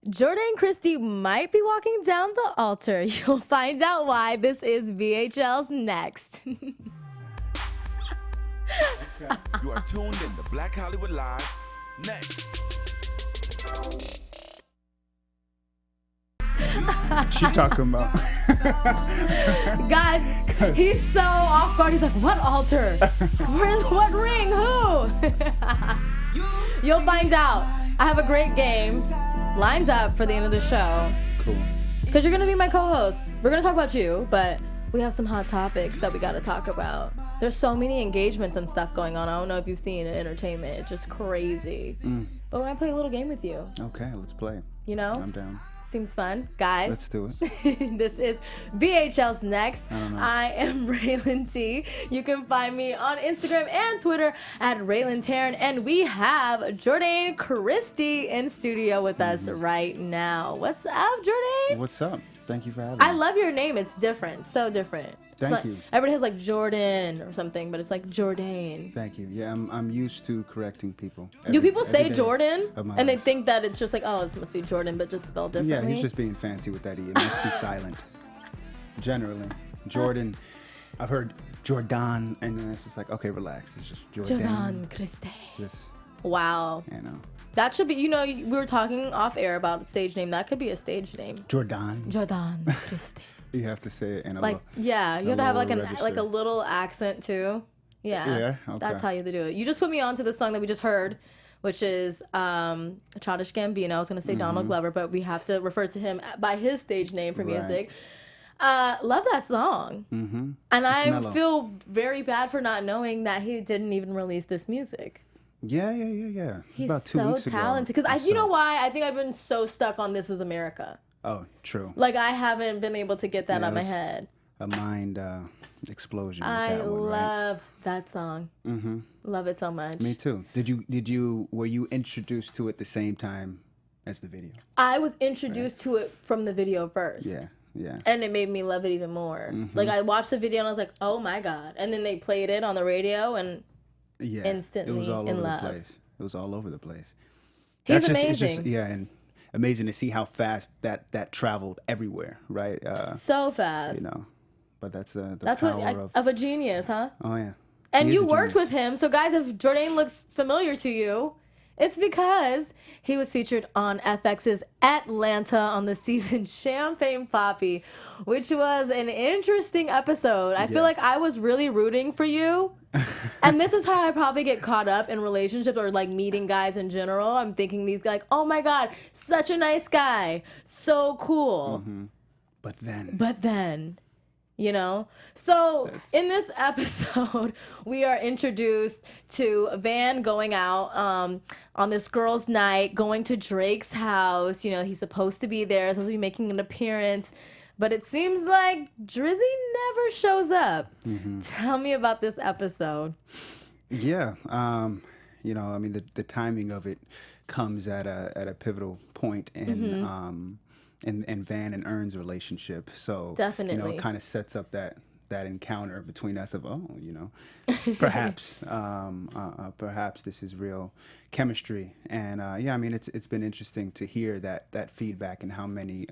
Jordane Christie might be walking down the altar. You'll find out why. This is BHL's Next. You are tuned in to Black Hollywood Live. Next. She talking about. Guys, he's so off guard. He's like, what altar? Where's what ring? Who? You'll find out. I have a great game lined up for the end of the show. Cool. Because you're going to be my co-host. We're going to talk about you, but we have some hot topics that we got to talk about. There's so many engagements and stuff going on. I don't know if you've seen it, entertainment. It's just crazy. But we're going to play a little game with you. Okay, let's play. You know? I'm down. Seems fun. Guys. Let's do it. This is BHL's Next. I don't know. I am Rhelin T. You can find me on Instagram and Twitter at Rhelin Taylor. And we have Jordane Christie in studio with us right now. What's up, Jordane? What's up? Thank you for having me. I love your name. It's different. So different. Thank you. Everybody has like Jordan or something, but it's like Jordane. Thank you. Yeah, I'm used to correcting people. Do people say every day Jordan? of my And they life. think that it's just like, oh, it must be Jordan, but just spelled Yeah, differently? he's just being fancy with that E. It must be silent. Generally. Jordan. I've heard Jordane, and then it's just like, okay, relax. It's just Jordane Christie. Just, Wow. you know. That should be, we were talking off air about stage name. That could be a stage name. Jordane. Jordane Christie. You have to say it in a Like, yeah, you have to have like lower like a register. little accent too. Yeah. Yeah, okay. That's how you have to do it. You just put me on to the song that we just heard, which is Childish Gambino. I was going to say Donald Glover, but we have to refer to him by his stage name for Right. music. Love that song. Mm-hmm. And I mellow. feel very bad for not knowing that he didn't even release this music. Yeah. He's About 2 so weeks ago. talented. Because you know why? I think I've been so stuck on This Is America. Oh, true. Like, I haven't been able to get that Yeah, out of my it was head. A mind explosion. With I that one, right? love that song. Mm-hmm. Love it so much. Me too. Were you introduced to it the same time as the video? I was introduced to it from the video first. Yeah. And it made me love it even more. Like, I watched the video and I was like, oh my God. And then they played it on the radio and Yeah. instantly it was all in over love. the place. It was all over the place. He's It's just, amazing. yeah, and amazing to see how fast that traveled everywhere, right? So fast. You know, but that's the That's power what of a genius, huh? Oh yeah. And He is you a worked genius. with him. So, guys, if Jordane looks familiar to you, it's because he was featured on FX's Atlanta on the season Champagne Poppy, which was an interesting episode. I feel Yeah. like I was really rooting for you. And this is how I probably get caught up in relationships or like meeting guys in general. I'm thinking these guys, like, oh my God, such a nice guy. So cool. But then But then, So in this episode, we are introduced to Van going out on this girls' night, going to Drake's house. He's supposed to be there, supposed to be making an appearance. But it seems like Drizzy never shows up. Tell me about this episode. yeah, I mean the timing of it comes at a pivotal point in Van and Ern's relationship. So Definitely. it kind of sets up that encounter between us of perhaps perhaps this is real chemistry. And I mean it's been interesting to hear that feedback and how many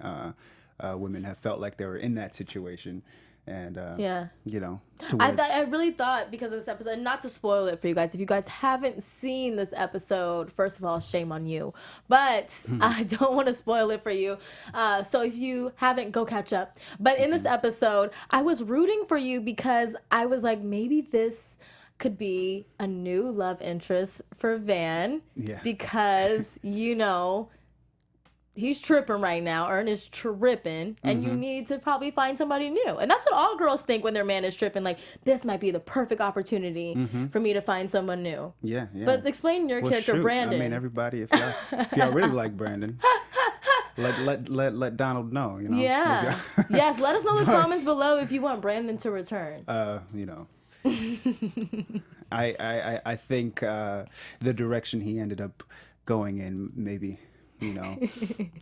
women have felt like they were in that situation. And Yeah. to I really thought, because of this episode, and not to spoil it for you guys, if you guys haven't seen this episode, first of all, shame on you. But I don't want to spoil it for you. So if you haven't, go catch up. But in this episode, I was rooting for you because I was like, maybe this could be a new love interest for Van. Yeah. Because, he's tripping right now. Ern is tripping, and you need to probably find somebody new. And that's what all girls think when their man is tripping. Like, this might be the perfect opportunity for me to find someone new. yeah. But explain your character, shoot. Brandon. I mean, everybody, if y'all really like Brandon, let Donald know. Yeah. Yes, let us know in the comments below if you want Brandon to return. I think the direction he ended up going in maybe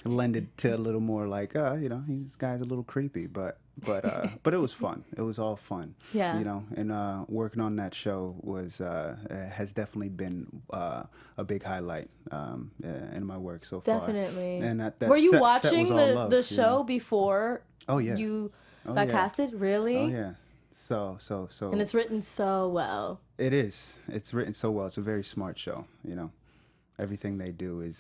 lended to a little more like, this guy's a little creepy, but it was fun. It was all fun. Yeah. And working on that show has definitely been a big highlight in my work so far. Definitely. And that were you set watching was all the love, show before? Oh yeah. You Oh, got yeah. casted? Really? Oh yeah. So. And it's written so well. It is. It's written so well. It's a very smart show. Everything they do is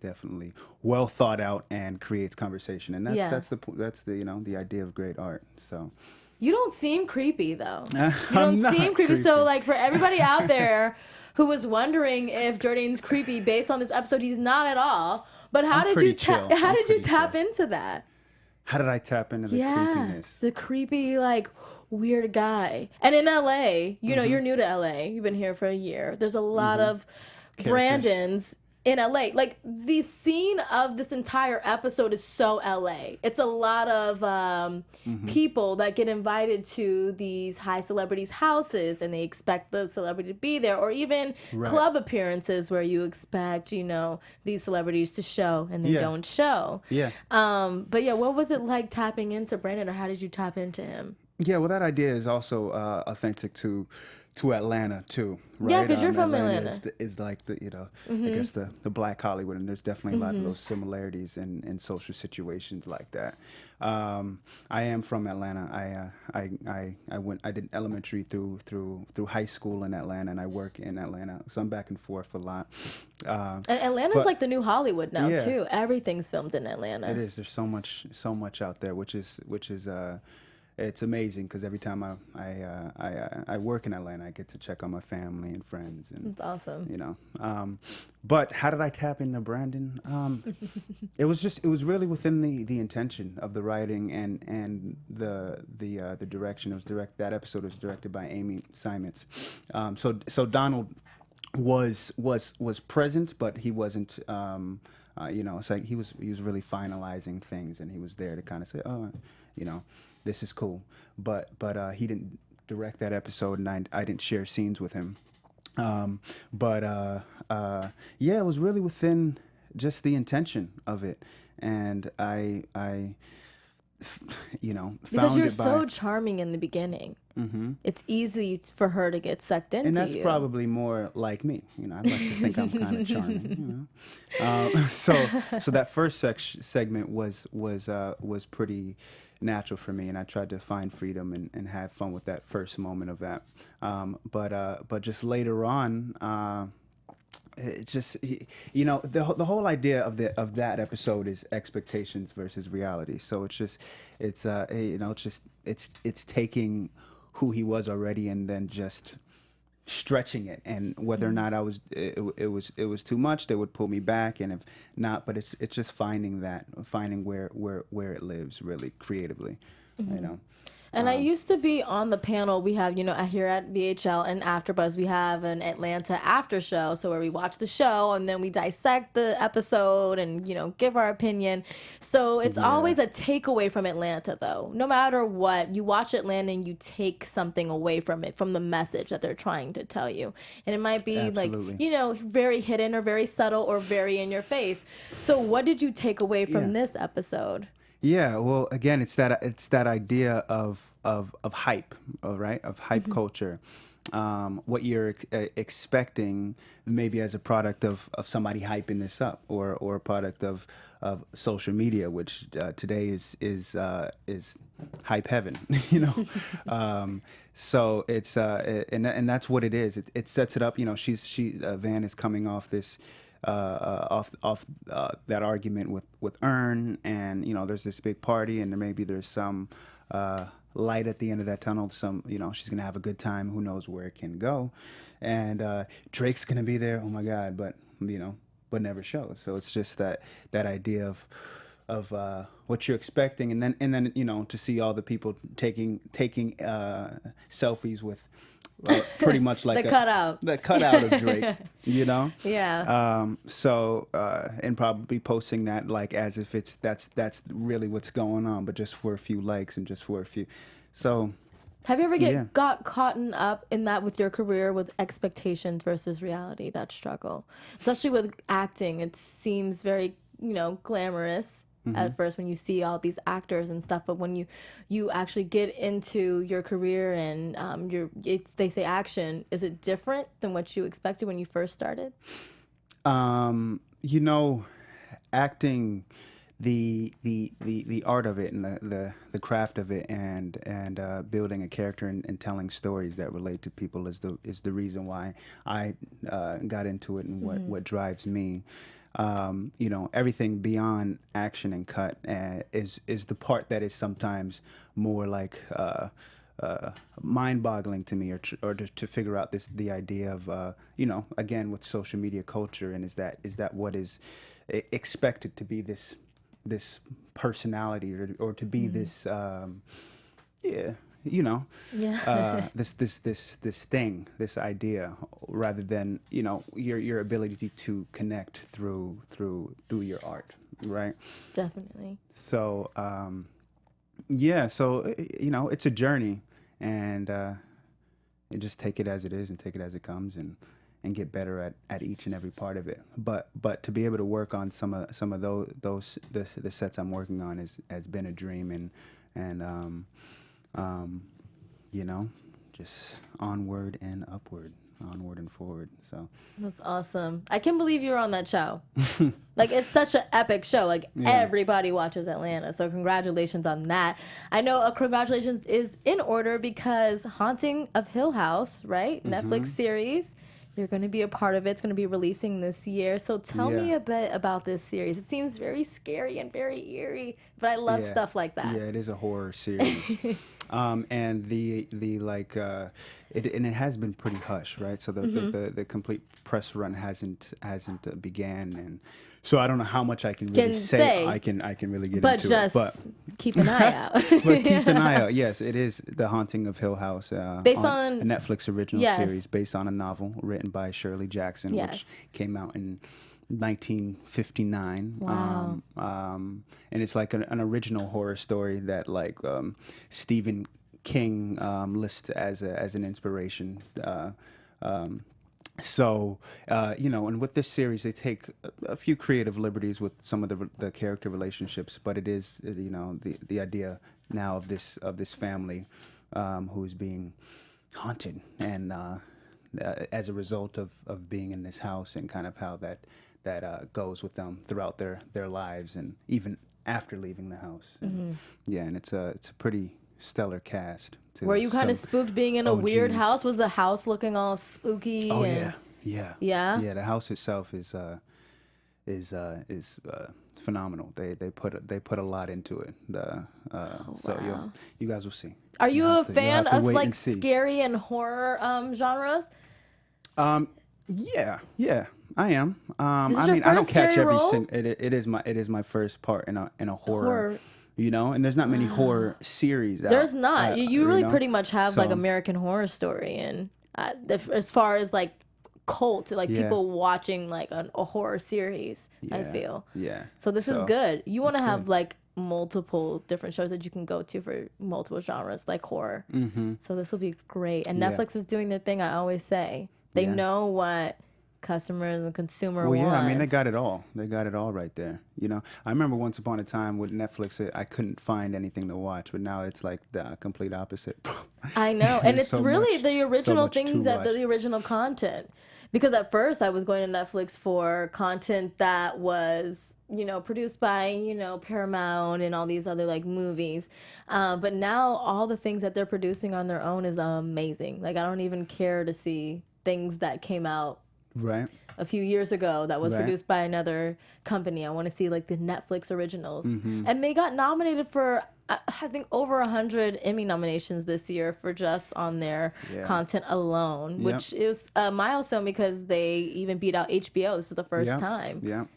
definitely well thought out and creates conversation. And that's the idea of great art. So. You don't seem creepy though. You I'm don't seem not creepy. So like for everybody out there who was wondering if Jordane's creepy based on this episode, he's not at all. But how did you tap into that? How did I tap into the creepiness? The creepy, like, weird guy. And in LA, you're new to LA. You've been here for a year. There's a lot of Brandons in LA. Like, the scene of this entire episode is so LA. It's a lot of people that get invited to these high celebrities' houses and they expect the celebrity to be there, or even club appearances where you expect, these celebrities to show and they don't show. Yeah. But yeah, what was it like tapping into Brandon, or how did you tap into him? Yeah, well, that idea is also authentic to Atlanta too, right? Yeah, because you're from Atlanta. Is like the I guess the Black Hollywood, and there's definitely a lot of those similarities in social situations like that. I am from Atlanta. I did elementary through high school in Atlanta, and I work in Atlanta, so I'm back and forth a lot. And Atlanta's like the new Hollywood now too. Everything's filmed in Atlanta. It is. There's so much out there, which is it's amazing because every time I work in Atlanta, I get to check on my family and friends. And, that's awesome. But how did I tap into Brandon? It was really within the intention of the writing and the direction. That episode was directed by Amy Simons. So Donald was present, but he wasn't. It's like he was really finalizing things, and he was there to kind of say, this is cool, but he didn't direct that episode, and I didn't share scenes with him. It was really within just the intention of it, and I found because you're it by, so charming in the beginning. It's easy for her to get sucked into, and that's you. probably more like me. I'd like to think I'm kind of charming. So that first segment was pretty natural for me, and I tried to find freedom and have fun with that first moment of that. But just later on, it just the whole idea of that episode is expectations versus reality. So it's taking who he was already and then just stretching it, and whether or not it was too much, they would pull me back, and if not, but it's just finding where it lives really creatively. And I used to be on the panel. We have, here at BHL and AfterBuzz, we have an Atlanta after show. So where we watch the show and then we dissect the episode and, give our opinion. So it's always a takeaway from Atlanta, though. No matter what, you watch Atlanta and you take something away from it, from the message that they're trying to tell you. And it might be very hidden or very subtle or very in your face. So what did you take away from this episode? Yeah, well, again, it's that idea of hype, right? Of hype culture. What you're expecting, maybe as a product of somebody hyping this up, or a product of social media, which today is hype heaven, So it's and that's what it is. It sets it up. Van is coming off this. Off that argument with Earn, and there's this big party, and there's some light at the end of that tunnel. She's gonna have a good time. Who knows where it can go? And Drake's gonna be there. Oh my God! But never shows. So it's just that idea of what you're expecting, and then to see all the people taking selfies with. Pretty much like the cutout of Drake, Yeah. And probably posting that like as if that's really what's going on, but just for a few likes and just for a few. So Have you ever Yeah. got caught up in that with your career, with expectations versus reality, that struggle? Especially with acting, it seems very, glamorous at first when you see all these actors and stuff, but when you actually get into your career and they say action, is it different than what you expected when you first started? You know, acting, the art of it and the craft of it and building a character and telling stories that relate to people is the reason why I got into it and what drives me. Everything beyond action and cut is the part that is sometimes more like mind-boggling to me, or to figure out the idea of again with social media culture, and is that what is expected to be this personality, or to be this this thing, this idea, rather than your ability to connect through your art, right? Definitely. So it's a journey, and you just take it as it is and take it as it comes, and get better at each and every part of it. But to be able to work on some of the sets I'm working on has been a dream, and just onward and upward, onward and forward. So that's awesome. I can't believe you were on that show. Like, it's such an epic show. Like, everybody watches Atlanta. So congratulations on that. I know a congratulations is in order because Haunting of Hill House, right? Netflix series. You're going to be a part of it. It's going to be releasing this year. So tell me a bit about this series. It seems very scary and very eerie, but I love stuff like that. Yeah, it is a horror series. And it has been pretty hush, right? So the complete press run hasn't began, and so I don't know how much I can really say. I can really get into it, but keep an eye out. But keep an eye out. Yes, it is The Haunting of Hill House, based on a Netflix original series based on a novel written by Shirley Jackson, which came out in 1959. Wow. And it's like an original horror story that Stephen King lists as an inspiration. And with this series, they take a few creative liberties with some of the character relationships, but it is the idea now of this family who is being haunted, and as a result of being in this house, and kind of how that goes with them throughout their lives, and even after leaving the house. And, and it's a pretty stellar cast too. Were you kind of spooked being in a weird house? Was the house looking all spooky? Oh, yeah. The house itself is phenomenal. They put a lot into it. So you guys will see. Are you a fan of like scary and horror genres? Yeah, I am. I don't catch every single. It is my first part in a horror. And there's not many horror series out. There's not. You really pretty much have like American Horror Story, and as far as like cult, like people watching like a horror series, I feel. Yeah. So this is good. You want to have like multiple different shows that you can go to for multiple genres, like horror. So this will be great. And Netflix is doing their thing. I always say they know what customers and consumer wants. Well, yeah, they got it all. They got it all right there. I remember once upon a time with Netflix, I couldn't find anything to watch, but now it's like the complete opposite. I know, and it's really the original things the original content. Because at first I was going to Netflix for content that was, produced by, Paramount and all these other like movies. But now all the things that they're producing on their own is amazing. Like, I don't even care to see things that came out a few years ago that was produced by another company. I want to see like the Netflix originals. And they got nominated for, I think, over 100 Emmy nominations this year for just on their content alone, which is a milestone because they even beat out HBO. This is the first time.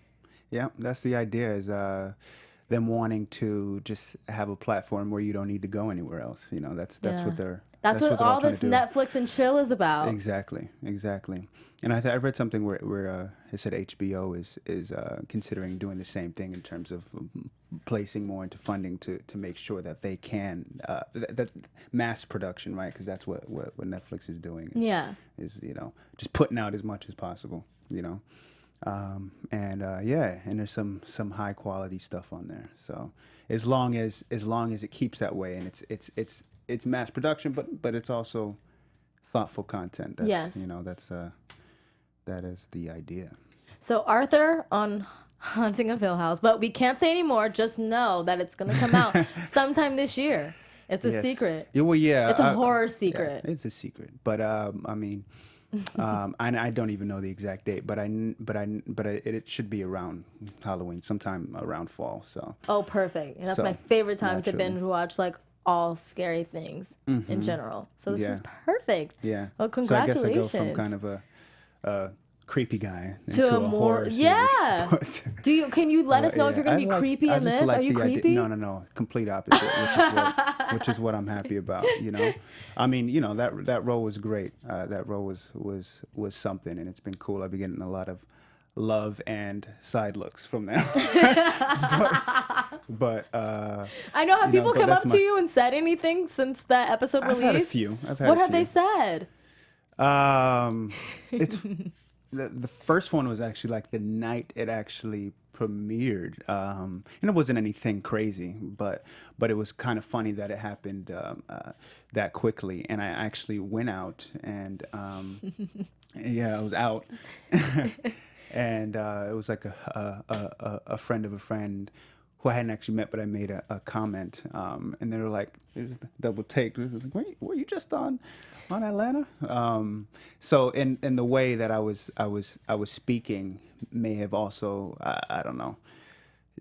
Yeah, that's the idea, is them wanting to just have a platform where you don't need to go anywhere else. That's what they're. That's what all this Netflix and chill is about. Exactly. And I read something where it said HBO is considering doing the same thing in terms of placing more into funding to make sure that they can that mass production, right? Because that's what Netflix is doing. Is just putting out as much as possible. And there's some high quality stuff on there. So as long as it keeps that way, and it's mass production, but it's also thoughtful content. That's that is the idea. So Arthur on Haunting of Hill House, but we can't say anymore. Just know that it's gonna come out sometime this year. It's a secret. Yeah, well, yeah, it's a horror secret. Yeah, it's a secret, but I don't even know the exact date, but it should be around Halloween, sometime around fall. So. Oh, perfect! That's my favorite time to binge watch all scary things in general. So this is perfect. Yeah. Well, congratulations. So I guess I go from kind of a creepy guy to a more Can you let us know if you're gonna be creepy in this? Are you creepy? No, complete opposite, which is what I'm happy about. I mean, that role was great. That role was something, and it's been cool. I've been getting a lot of love and side looks from them. but I know. Have people come up to you and said anything since that episode released? I've had a few. What have they said? It's the first one was actually like the night it actually premiered, and it wasn't anything crazy, but it was kind of funny that it happened that quickly. And I actually went out and I was out. And it was like a friend of a friend who I hadn't actually met, but I made a comment, and they were like, double take. Like, were you just on Atlanta? So in the way that I was speaking may have also I don't know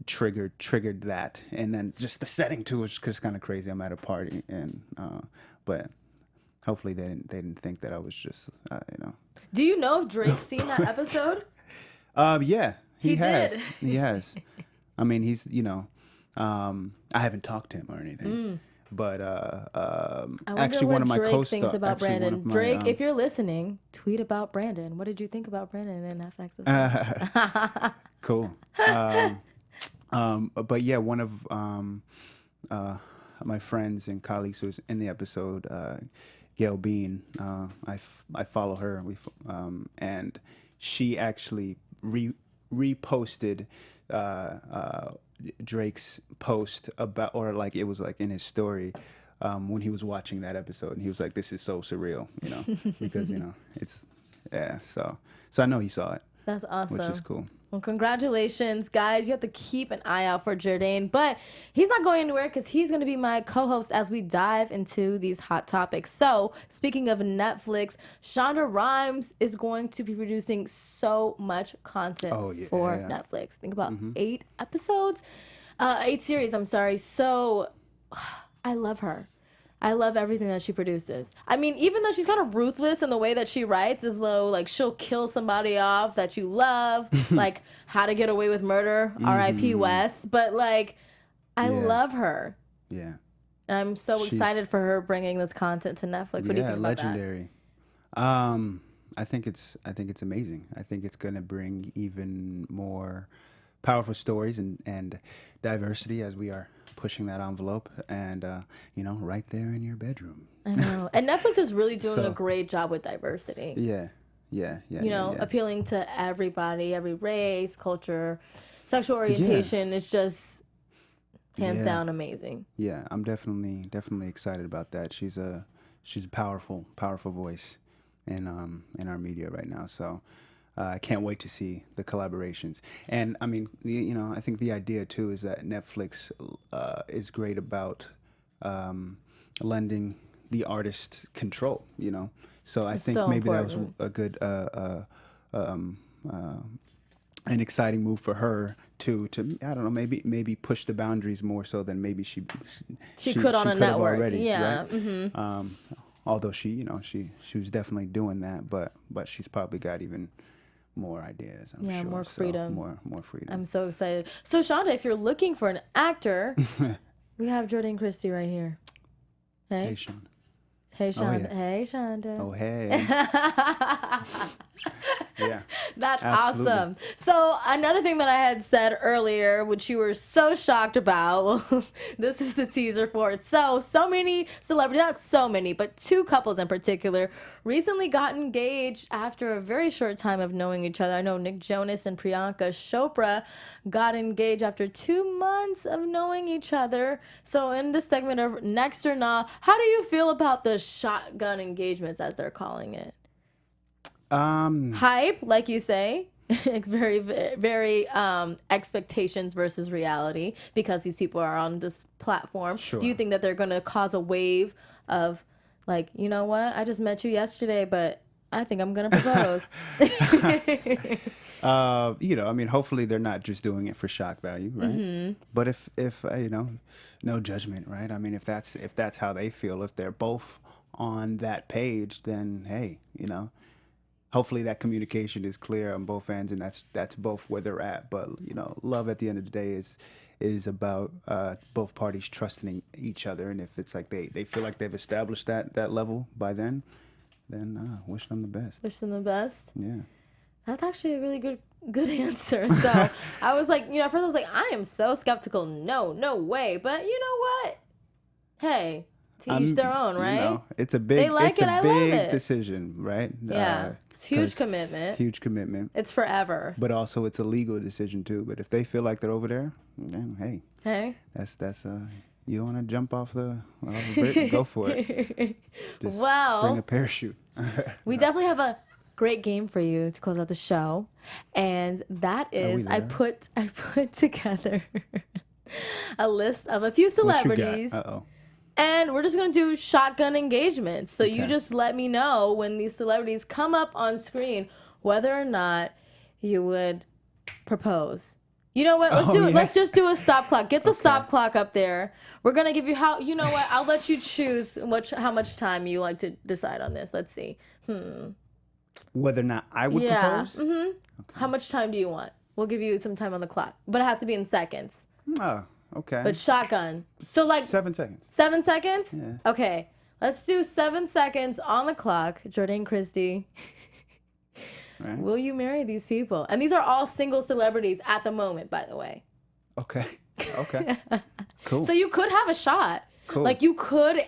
triggered that, and then just the setting too was just kind of crazy. I'm at a party, and but hopefully they didn't think that I was just Do you know if Drake's seen that episode? Yeah, he has. Did. He has. I mean, he's, I haven't talked to him or anything, but actually one of my co-stars thinks about Brandon. Drake, if you're listening, tweet about Brandon. What did you think about Brandon in FX? Cool. But yeah, one of my friends and colleagues who was in the episode, Gail Bean, I follow her, and she actually reposted Drake's post about, or like it was like in his story when he was watching that episode, and he was like, "This is so surreal," because it's So I know he saw it. That's awesome. Which is cool. Well, congratulations, guys. You have to keep an eye out for Jordane, but he's not going anywhere because he's going to be my co-host as we dive into these hot topics. So, speaking of Netflix, Shonda Rhimes is going to be producing so much content for Netflix. Think about 8 episodes, 8 series, I'm sorry. So, I love her. I love everything that she produces. I mean, even though she's kind of ruthless in the way that she writes, as though like she'll kill somebody off that you love, like How to Get Away with Murder, R.I.P. West. But like, I love her. Yeah. And I'm so excited for her bringing this content to Netflix. What do you think about legendary. I think it's amazing. I think it's going to bring even more powerful stories and diversity as we are pushing that envelope, and right there in your bedroom. I know. And Netflix is really doing a great job with diversity. Yeah. Appealing to everybody, every race, culture, sexual orientation. It's just hands down amazing. Yeah, I'm definitely excited about that. She's a powerful voice in our media right now. So I can't wait to see the collaborations. And I mean, I think the idea too is that Netflix is great about lending the artist control. So I think maybe important. That was a good an exciting move for her to I don't know, maybe push the boundaries more so than maybe she could on a network already, yeah. Right? Although she was definitely doing that, but she's probably got even more ideas, I'm sure. More freedom. So, more freedom. I'm so excited. So, Shonda, if you're looking for an actor, we have Jordane Christie right here. Hey, Shonda. Hey, Shonda. Oh, yeah. Hey, Shonda. Oh, hey. Yeah. That's Absolutely. awesome. So another thing that I had said earlier, which you were so shocked about, well, this is the teaser for it. So many celebrities, not so many, but two couples in particular, recently got engaged after a very short time of knowing each other. I know Nick Jonas and Priyanka Chopra got engaged after 2 months of knowing each other. So in this segment of Next or Nah, how do you feel about the shotgun engagements, as they're calling it? Hype, like you say. It's very, very expectations versus reality, because these people are on this platform. Sure. Do you think that they're going to cause a wave of, like, you know what? I just met you yesterday, but I think I'm going to propose. I mean, hopefully they're not just doing it for shock value, right? Mm-hmm. But if no judgment, right? I mean, if that's how they feel, if they're both on that page, then hey, hopefully that communication is clear on both ends, and that's both where they're at. But love at the end of the day is about both parties trusting each other, and if it's like they feel like they've established that level by then wish them the best. Wish them the best. Yeah. That's actually a really good answer. So I was like, at first I was like, I am so skeptical. No way. But you know what? Hey, to each their own, right? It's a big, love it. decision, right? Yeah. It's huge commitment. Huge commitment. It's forever. But also it's a legal decision too. But if they feel like they're over there, then hey. That's you want to jump off the bridge, go for it. Just bring a parachute. We definitely have a great game for you to close out the show, and that is I put together a list of a few celebrities. And we're just going to do shotgun engagements. So you just let me know when these celebrities come up on screen whether or not you would propose. You know what? Let's just do a stop clock. Get the stop clock up there. We're going to give you I'll let you choose how much time you like to decide on this. Let's see. Whether or not I would propose? Mm-hmm. Okay. How much time do you want? We'll give you some time on the clock, but it has to be in seconds. Oh, okay. But shotgun. So 7 seconds. 7 seconds? Yeah. Okay. Let's do 7 seconds on the clock. Jordane Christie. Right. Will you marry these people? And these are all single celebrities at the moment, by the way. Okay. Cool. So you could have a shot. Cool. Like you could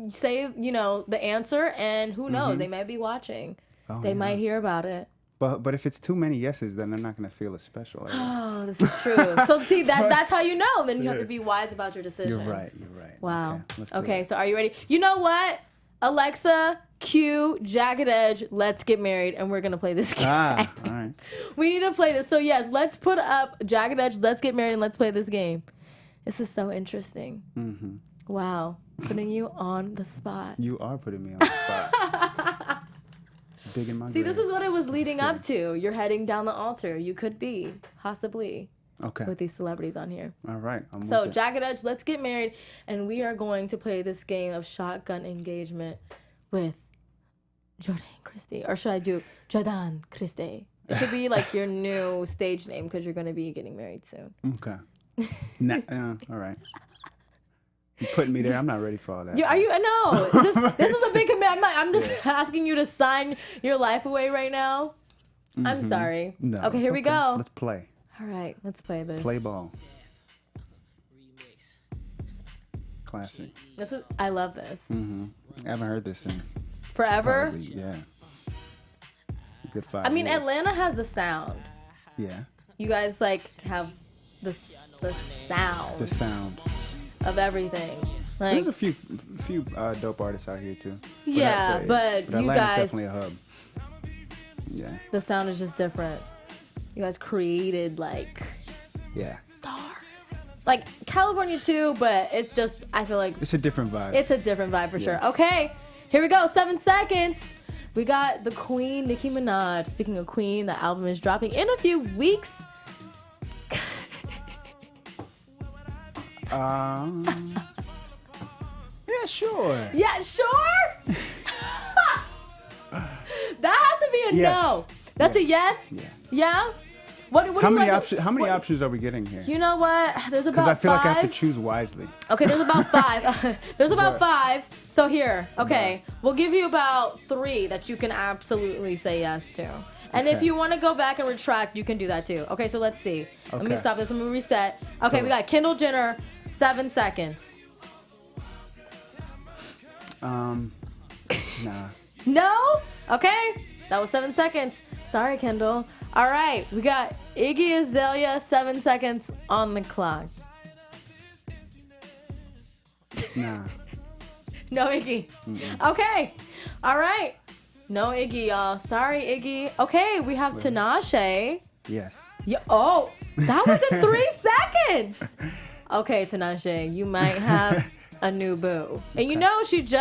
say, the answer, and who knows? They might be watching. They might hear about it. But if it's too many yeses, then they're not going to feel as special. Oh, this is true. So see, that's how you know. Then you have to be wise about your decision. You're right. Wow. Okay, so are you ready? You know what? Alexa, cue Jagged Edge, Let's Get Married, and we're going to play this game. All right. We need to play this. So yes, let's put up Jagged Edge, Let's Get Married, and let's play this game. This is so interesting. Mm-hmm. Wow. Putting you on the spot. You are putting me on the spot. Big in my See, grave. this is what it was leading up to. You're heading down the altar. You could be, possibly, with these celebrities on here. All right. So, Jagged Edge, Let's Get Married, and we are going to play this game of shotgun engagement with Jordane Christie. Or should I do Jordane Christie? It should be like your new stage name because you're going to be getting married soon. Okay. All right. You're putting me there. I'm not ready for all that. Are you? No. This is a big commitment. I'm just asking you to sign your life away right now. Mm-hmm. I'm sorry. No. Okay, here we go. Let's play. All right, let's play this. Play ball. Classic. I love this. Mm-hmm. I haven't heard this in forever. Probably, yeah. A good 5 I mean, years. Atlanta has the sound. Yeah. You guys have the sound. The sound of everything. Like, there's a few dope artists out here too. Yeah, but you Atlanta's guys definitely a hub. Yeah. The sound is just different. You guys created stars. Like California too, but it's just I feel like it's a different vibe. It's a different vibe for sure. Okay, here we go. 7 seconds. We got the Queen, Nicki Minaj. Speaking of Queen, the album is dropping in a few weeks. Yeah, sure. Yeah, sure. That has to be a no. That's a yes. Yeah. What how many options are we getting here? You know what? There's about 5. Because I feel like I have to choose wisely. Okay, there's about 5. There's about 5. So here, okay, we'll give you about 3 that you can absolutely say yes to. And if you want to go back and retract, you can do that too. Okay, so let's see. Let me stop this. Let me reset. Okay, we got Kendall Jenner, 7 seconds. Nah. No? Okay, that was 7 seconds. Sorry, Kendall. All right, we got Iggy Azalea, 7 seconds on the clock. Nah. No Iggy. Okay. All right. No Iggy, y'all. Sorry, Iggy. Okay, we have Tinashe. Yes. Yeah. Oh, that was in 3 seconds. Okay, Tinashe, you might have a new boo. And you know she's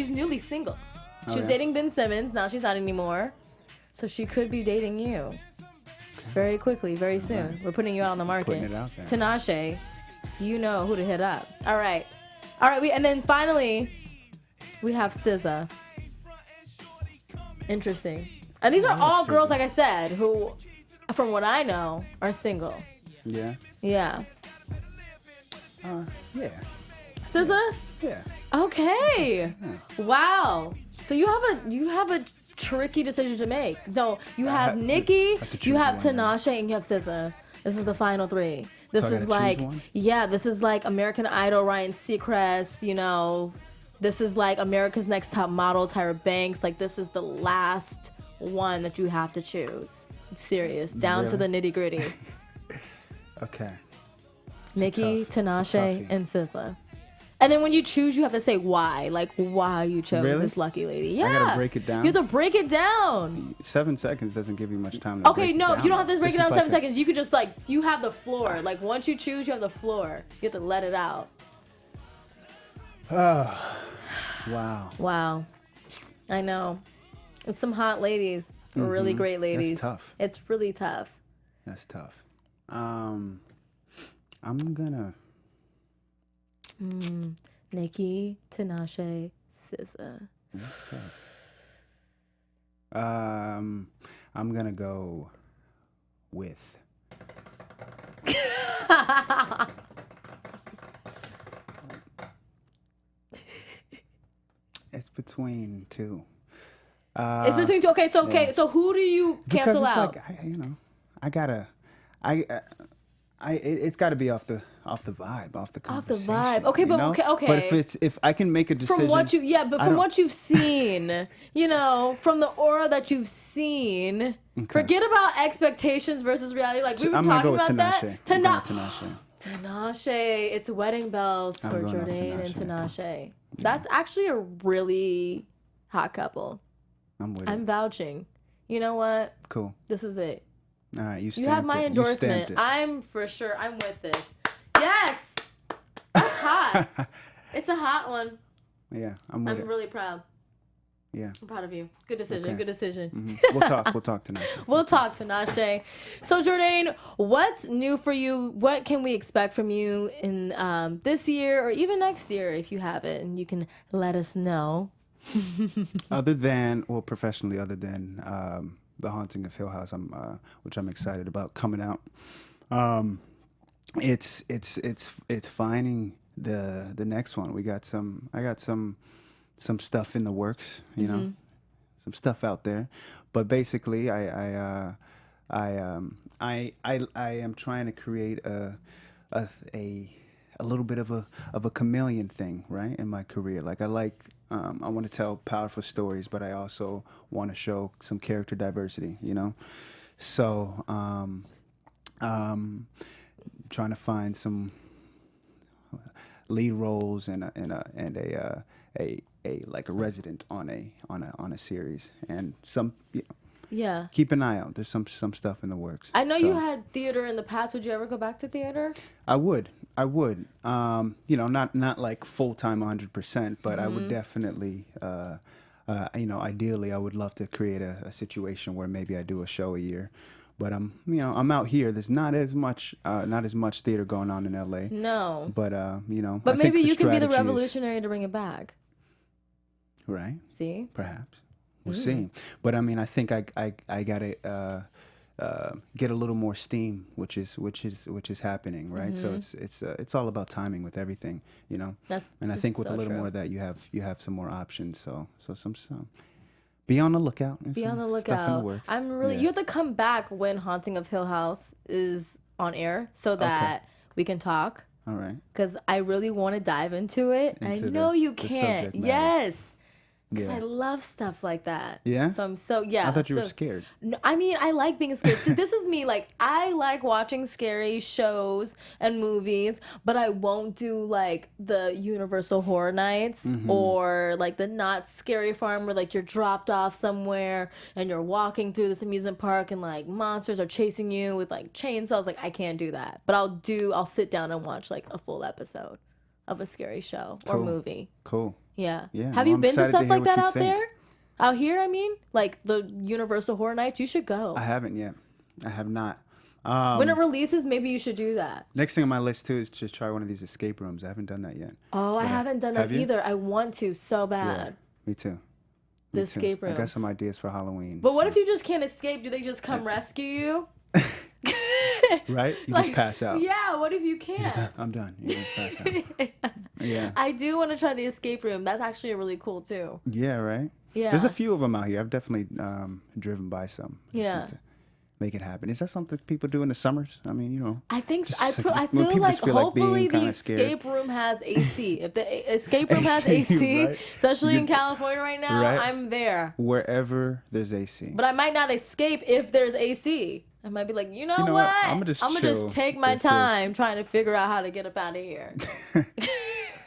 newly single. She was dating Ben Simmons. Now she's not anymore. So she could be dating you. Very quickly, very soon. Right. We're putting you out on the market. Putting it out there. Tinashe, you know who to hit up. All right. And then finally, we have SZA. Interesting. And these are all girls, like I said, who, from what I know, are single. Yeah. Yeah. Yeah. SZA? Yeah. Okay. Wow. So you have a tricky decision to make. No, you have Nicki, you have Tinashe, and you have SZA. This is the final 3. This is like, this is like American Idol, Ryan Seacrest, you know. This is like America's Next Top Model, Tyra Banks. Like, this is the last one that you have to choose. It's serious. Down to the nitty gritty. Okay. Nicki, Tinashe, and SZA. And then when you choose, you have to say why. Like, why you chose this lucky lady. Yeah. I gotta break it down? You have to break it down. 7 seconds doesn't give you much time to break it down. You don't have to break it down in 7 seconds. You could just, like, you have the floor. Like, once you choose, you have the floor. You have to let it out. Wow. Wow. I know. It's some hot ladies. Really great ladies. That's tough. It's really tough. That's tough. I'm gonna... Nicki, Tinashe, SZA. I'm gonna go with... It's between 2. It's between 2. Okay, so who do you cancel out? Because it's got to be off the vibe, off the conversation. Off the vibe. Okay, but okay. But if I can make a decision from what you've seen, from the aura that you've seen, forget about expectations versus reality. Like we were talking about that. Tinashe, it's wedding bells for Jordane and Tinashe. That's actually a really hot couple. I'm vouching. You know what? Cool. This is it. All right, you have my endorsement. I'm with this. Yes, that's hot. It's a hot one. Yeah, I'm really proud. Yeah, I'm proud of you. Good decision. Okay. Good decision. Mm-hmm. We'll talk Tinashe. We'll talk Tinashe. So Jordane, what's new for you? What can we expect from you in this year or even next year if you have it, and you can let us know. Professionally, other than The Haunting of Hill House, which I'm excited about coming out. It's finding the next one. I got some stuff in the works, some stuff out there, but basically I am trying to create a little bit of a chameleon thing, right, in my career. Like I want to tell powerful stories, but I also want to show some character diversity, So, trying to find some lead roles and a like a resident on a series, and some. Yeah. Keep an eye out. There's some stuff in the works. I know you had theater in the past. Would you ever go back to theater? I would. Not like full time 100%, but I would definitely. Ideally, I would love to create a situation where maybe I do a show a year. But I'm out here. There's not as much theater going on in LA. No. But But maybe you could be the revolutionary to bring it back. Right. See. Perhaps. We'll see. But I think I gotta get a little more steam, which is happening, right? So it's all about timing with everything, And I think with a little more of that, you have some more options. So some Be on the lookout. Be on the Stuff in the lookout. works. I'm really. Yeah. You have to come back when Haunting of Hill House is on air so that we can talk. All right. Because I really want to dive into it. And I Into know you the can't. subject matter. Yes. Because Yeah. I love stuff like that. Yeah? So I'm so, yeah. I thought you were so- scared. No, I mean, I like being scared. So this is me. Like, I like watching scary shows and movies, but I won't do like the Universal Horror Nights or like the Not Scary Farm where like you're dropped off somewhere and you're walking through this amusement park and like monsters are chasing you with like chainsaws. Like, I can't do that. But I'll sit down and watch like a full episode of a scary show or Cool. movie. Cool. Yeah. Yeah, Have well, you I'm been to excited stuff to hear like what that you out think. there? Out here, I mean, like the Universal Horror Nights, you should go. I haven't yet. I have not. When it releases, maybe you should do that. Next thing on my list too is just try one of these escape rooms. I haven't done that yet. Oh, I haven't done that Have you? either. I want to so Yeah, bad. me too. The Me too. escape I room. got some ideas for Halloween. But what so- if you just can't escape? Do they just come rescue you? Right? You just pass out. Yeah, what if you You can't? just, I'm done. You just pass out. Yeah. I do want to try the escape room. That's actually really cool too. Yeah, right? Yeah. There's a few of them out here. I've definitely driven by some. Just Yeah. need to make it happen. Is that something people do in the summers? I mean, you know. I think Just I when feel people like just feel like being hopefully the kinda scared. escape room has AC. If the escape room has AC, AC, right. especially in California right now, Right. I'm there. Wherever there's AC. But I might not escape if there's AC. I might be like, you know know what? what? I'ma just I'ma chill take my if there's- time trying to figure out how to get up out of here.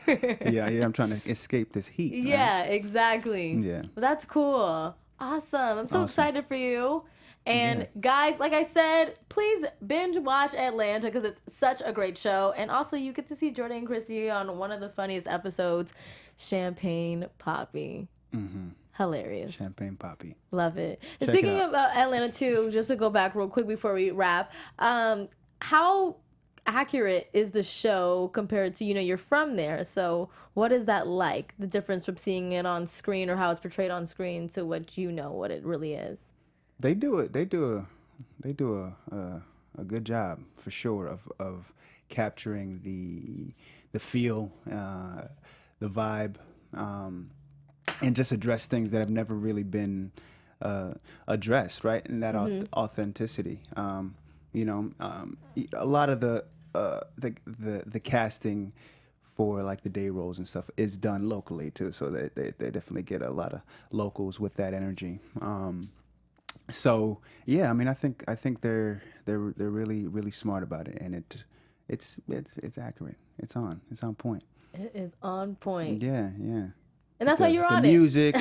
yeah, I'm trying to escape this heat. right? Yeah, exactly. Yeah. But that's cool. Awesome. I'm so Awesome. excited for you. And guys, like I said, please binge watch Atlanta because it's such a great show. And also, you get to see Jordane Christie on one of the funniest episodes, Champagne Poppy. Hilarious. Champagne Poppy. Love it. And Check it speaking out. about Atlanta too, just to go back real quick before we wrap, how accurate is the show compared to, you're from there, so what is that like, the difference from seeing it on screen or how it's portrayed on screen to what it really is? They do a good job for sure of capturing the feel, the vibe, and just address things that have never really been addressed, right? And that authenticity. A lot of the casting for like the day roles and stuff is done locally too, so they definitely get a lot of locals with that energy. So yeah, I mean, I think they're really smart about it, and it's accurate. It's on point. It is on point. Yeah. And that's why you're on the it. music,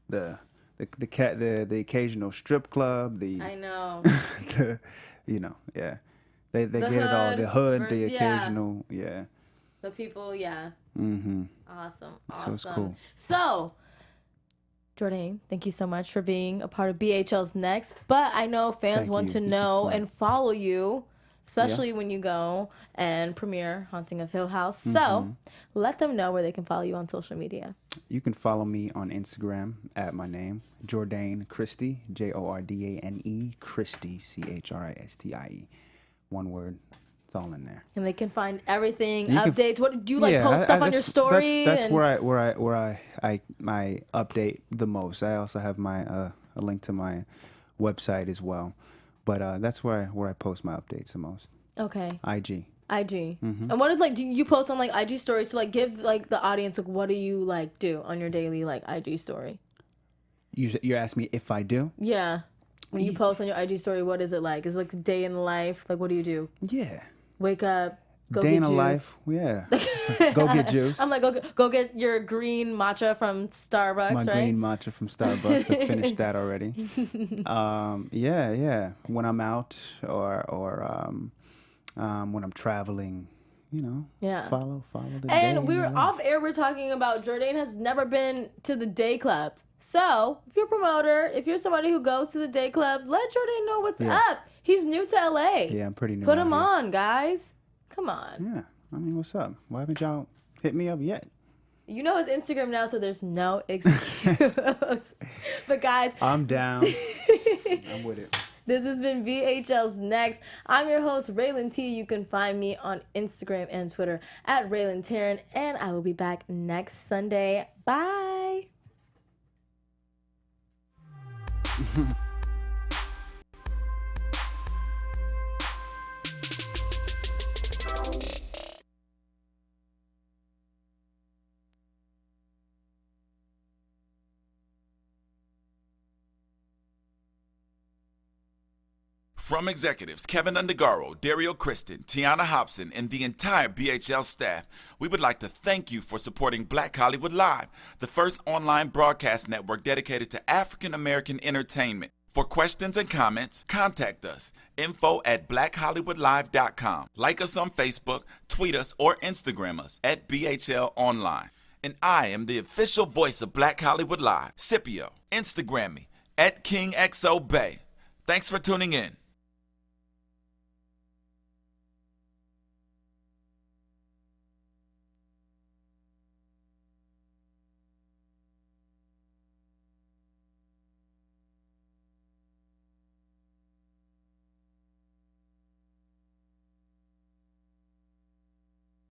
the occasional strip club, I know. yeah. They The get it all. The hood, hood, the yeah. occasional, yeah. The people, yeah. Mm-hmm. Awesome. So it's cool. So, Jordane, thank you so much for being a part of BHL's Next. But I know fans Thank want you. to This is know fun. and follow you, especially when you go and premiere Haunting of Hill House. So, let them know where they can follow you on social media. You can follow me on Instagram at my name, Jordane Christie, Jordane Christie, Christie. One word. It's all in there. And they can find everything, You can updates. What do you like? Yeah, Post stuff on your that's- story. That's and- where I update the most. I also have my a link to my website as well, but that's where I post my updates the most. Okay. IG. IG. And what is do you post on IG stories to give the audience what do you do on your daily IG story? You're asking me if I do? Yeah. When you post on your IG story, what is it like? Is it a day in the life? What do you do? Yeah. Wake up, go Day get in a juice. life. Yeah. Go get juice. I'm go get your green matcha from Starbucks, My right? green matcha from Starbucks. I finished that already. Yeah. When I'm out or when I'm traveling, Yeah. follow the day. And we in were the life. off air. We're talking about Jordane has never been to the day club. So if you're a promoter, if you're somebody who goes to the day clubs, let Jordane know what's Yeah. up. He's new to LA. Yeah, I'm pretty new. Put out him here. on, guys. Come on. Yeah. I mean, what's up? Why haven't y'all hit me up yet? You know his Instagram now, so there's no excuse. But guys, I'm down. I'm with it. this has been VHL's Next. I'm your host, Rhelin T. You can find me on Instagram and Twitter at Rhelin Taylor, and I will be back next Sunday. Bye. From executives Kevin Undergaro, Dario Kristen, Tiana Hobson, and the entire BHL staff, we would like to thank you for supporting Black Hollywood Live, the first online broadcast network dedicated to African American entertainment. For questions and comments, contact us, info@blackhollywoodlive.com. Like us on Facebook, tweet us, or Instagram us at BHL Online. And I am the official voice of Black Hollywood Live, Scipio. Instagram me at KingXOBay. Thanks for tuning in.